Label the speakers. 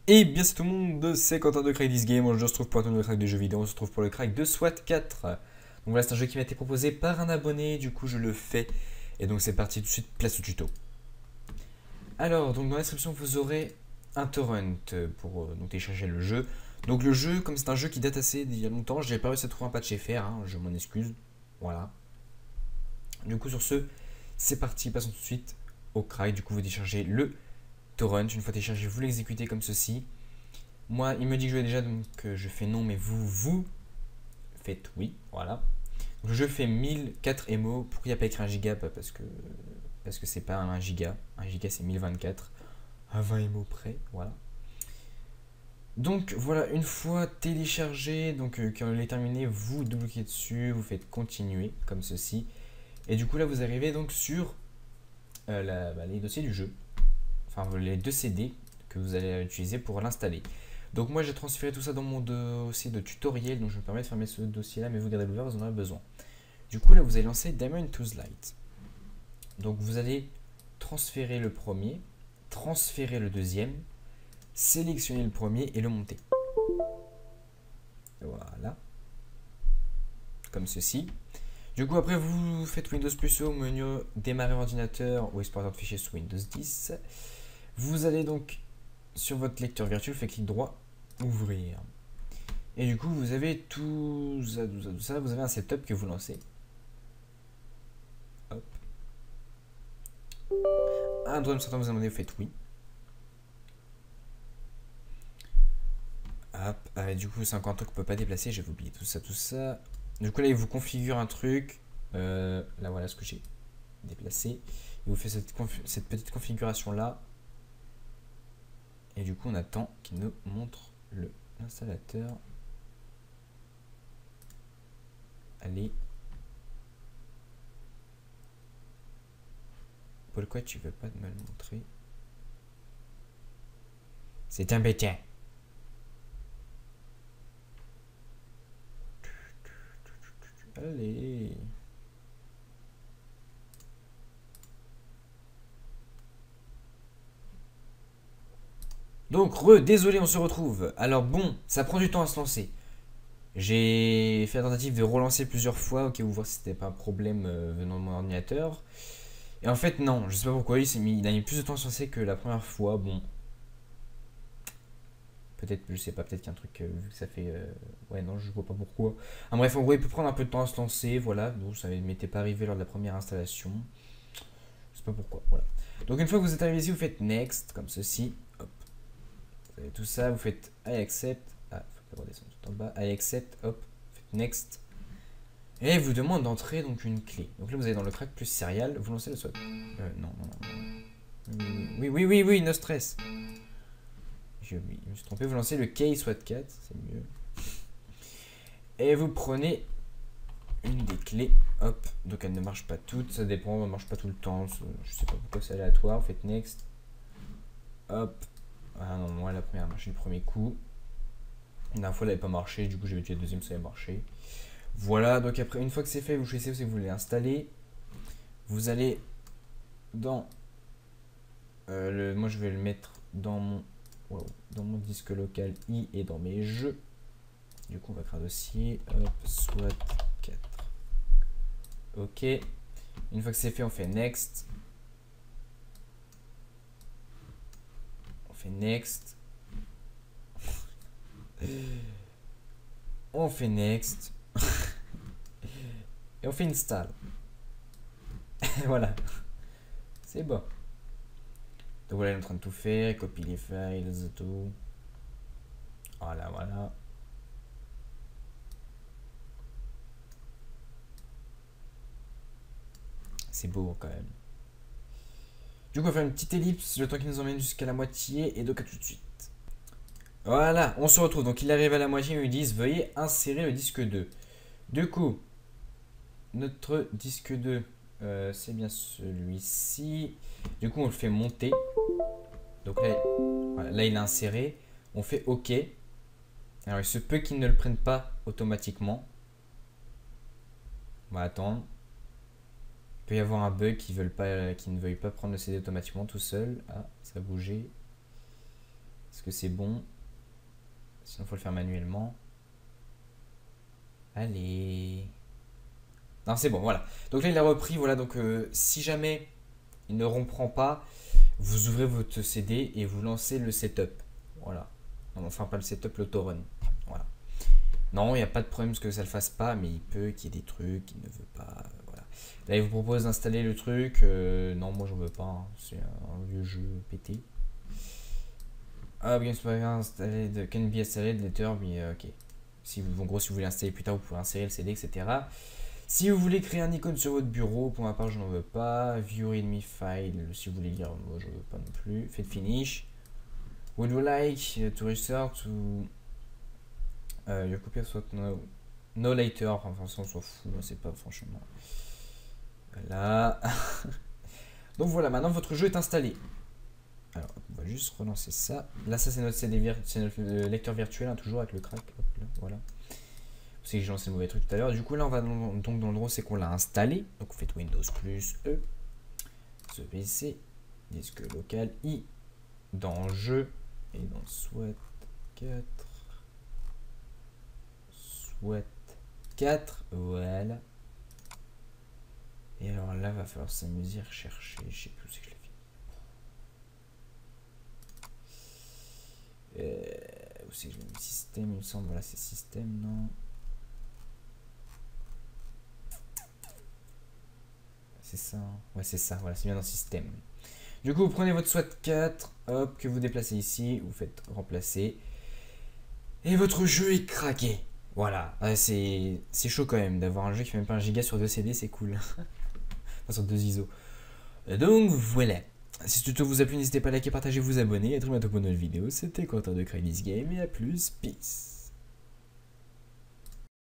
Speaker 1: Et bien c'est tout le monde, c'est Quentin de Crack This Game. Aujourd'hui on se retrouve pour un nouveau crack de jeux vidéo, on se retrouve pour le crack de SWAT 4. Donc voilà, c'est un jeu qui m'a été proposé par un abonné, du coup je le fais. Et donc c'est parti tout de suite, place au tuto. Alors, donc dans la description vous aurez un torrent pour donc télécharger le jeu. Donc le jeu, comme c'est un jeu qui date assez d'il y a longtemps, j'ai pas réussi à trouver un patch FR, hein, je m'en excuse. Voilà. Du coup sur ce, c'est parti, passons tout de suite au crack. Du coup vous téléchargez le torrent, une fois téléchargé vous l'exécutez comme ceci. Moi, il me dit que je vais déjà, donc je fais non, mais vous faites oui, voilà. Donc, je fais 1004 MO. Pourquoi il n'y a pas écrit 1 giga? Parce que c'est pas un giga. 1 giga c'est 1024 à 20 MO près, voilà. Donc voilà, une fois téléchargé, donc quand il est terminé, vous double-cliquez dessus, vous faites continuer comme ceci. Et du coup là vous arrivez donc sur les dossiers du jeu, enfin les deux CD que vous allez utiliser pour l'installer. Donc moi j'ai transféré tout ça dans mon dossier de tutoriel, donc je me permets de fermer ce dossier là, mais vous gardez l'ouvert, vous en aurez besoin. Du coup là vous allez lancer Diamond Tools Lite. Donc vous allez transférer le premier, transférer le deuxième, sélectionner le premier et le monter. Voilà, comme ceci. Du coup après vous faites Windows plus O au menu démarrer ordinateur ou exporteur de fichiers sous Windows 10. Vous allez donc sur votre lecteur virtuel, vous faites clic droit, ouvrir. Et du coup, vous avez tout ça, vous avez un setup que vous lancez. Hop. Un drum certain vous a demandé, vous faites oui. Hop. Du coup, c'est encore un truc qu'on peut pas déplacer, j'avais oublié tout ça, tout ça. Du coup, là, il vous configure un truc. Là, voilà ce que j'ai déplacé. Il vous fait cette petite configuration là. Et du coup, on attend qu'il nous montre l'installateur. Allez. Pourquoi tu veux pas me le montrer? C'est embêtant. Allez. Donc, désolé, on se retrouve. Alors bon, ça prend du temps à se lancer. J'ai fait la tentative de relancer plusieurs fois, ok, vous voir si c'était pas un problème venant de mon ordinateur. Et en fait, non, je sais pas pourquoi, il a mis plus de temps à se lancer que la première fois. Bon, peut-être, je sais pas, peut-être qu'un truc, vu que ça fait. Ouais, non, je vois pas pourquoi. Ah, bref, en gros, il peut prendre un peu de temps à se lancer, voilà. Bon, ça ne m'était pas arrivé lors de la première installation. Je sais pas pourquoi, voilà. Donc, une fois que vous êtes arrivé ici, vous faites Next, comme ceci. Hop. Vous avez tout ça, vous faites I accept. Ah, faut d'abord descendre tout en bas. I accept, hop. Vous faites Next. Et il vous demande d'entrer donc une clé. Donc là, vous allez dans le crack plus serial, vous lancez le SWAT. Non, non, non. Oui, no stress. Je me suis trompé, vous lancez le K SWAT 4, c'est mieux. Et vous prenez une des clés, hop. Donc elle ne marche pas toutes, ça dépend, elle ne marche pas tout le temps. Je sais pas pourquoi c'est aléatoire, vous faites next. Hop. Ah non, moi la première a marché du premier coup. La dernière fois elle n'avait pas marché, du coup j'ai utilisé la deuxième, ça avait marché. Voilà, donc après, une fois que c'est fait, vous choisissez si vous voulez l'installer. Vous allez dans moi je vais le mettre dans mon disque local I et dans mes jeux. Du coup on va créer un dossier, hop, SWAT 4. Ok, une fois que c'est fait, on fait next. On fait next. On fait next. Et on fait install. Voilà, c'est bon. Donc voilà, il est en train de tout faire, il copie les files, tout. Voilà, voilà. C'est beau quand même. Du coup, on va faire une petite ellipse, le temps qui nous emmène jusqu'à la moitié, et donc à tout de suite. Voilà, on se retrouve. Donc il arrive à la moitié, ils lui disent veuillez insérer le disque 2. Du coup, notre disque 2, c'est bien celui-ci. Du coup, on le fait monter. Donc là, voilà, là, il est inséré. On fait OK. Alors, il se peut qu'il ne le prenne pas automatiquement. On va attendre. Il peut y avoir un bug qui ne veuille pas prendre le CD automatiquement tout seul. Ah, ça a bougé. Est-ce que c'est bon? Sinon, il faut le faire manuellement. Allez. Non, c'est bon, voilà. Donc là, il a repris, voilà. Donc, si jamais il ne reprend pas, vous ouvrez votre CD et vous lancez le setup. Voilà. Non, enfin, pas le setup, l'autorun. Voilà. Non, il n'y a pas de problème que ça ne le fasse pas, mais il peut qu'il y ait des trucs qu'il ne veut pas. Voilà. Là, il vous propose d'installer le truc. Non, moi, j'en veux pas. Hein. C'est un vieux jeu pété. Ah, bien sûr, installé de can be installed later, mais ok. Si vous, en gros, si vous voulez l'installer plus tard, vous pouvez insérer le CD, etc. Si vous voulez créer un icône sur votre bureau, pour ma part, je n'en veux pas. View readme file, si vous voulez lire, moi, je ne veux pas non plus. Faites finish. Would you like to restart to your copy of what no later, enfin, on s'en fout, c'est pas franchement. Voilà. Donc voilà, maintenant votre jeu est installé. Alors, on va juste relancer ça. Là, ça c'est notre CD, c'est notre lecteur virtuel, hein, toujours avec le crack. Hop, là, voilà. C'est que j'ai lancé le mauvais truc tout à l'heure. Du coup, là, on va donc dans le drôle, c'est qu'on l'a installé. Donc, vous faites Windows plus E, ce PC, disque local, I, dans jeu, et dans SWAT 4, voilà. Et alors là, va falloir s'amuser, rechercher, je sais plus où c'est que je l'ai fait. Où c'est que je l'ai mis? Système, il me semble, voilà, c'est système, non? C'est ça, hein. Ouais, c'est ça, voilà, c'est bien dans système. Du coup, vous prenez votre SWAT 4, hop, que vous déplacez ici, vous faites remplacer. Et votre jeu est craqué. Voilà, c'est chaud quand même d'avoir un jeu qui fait même pas 1 giga sur 2 CD, c'est cool. Enfin, sur 2 ISO. Donc voilà. Si ce tuto vous a plu, n'hésitez pas à liker, partager, vous abonner. Et à très bientôt pour une nouvelle vidéo. C'était Quentin de Craig This Game et à plus, peace.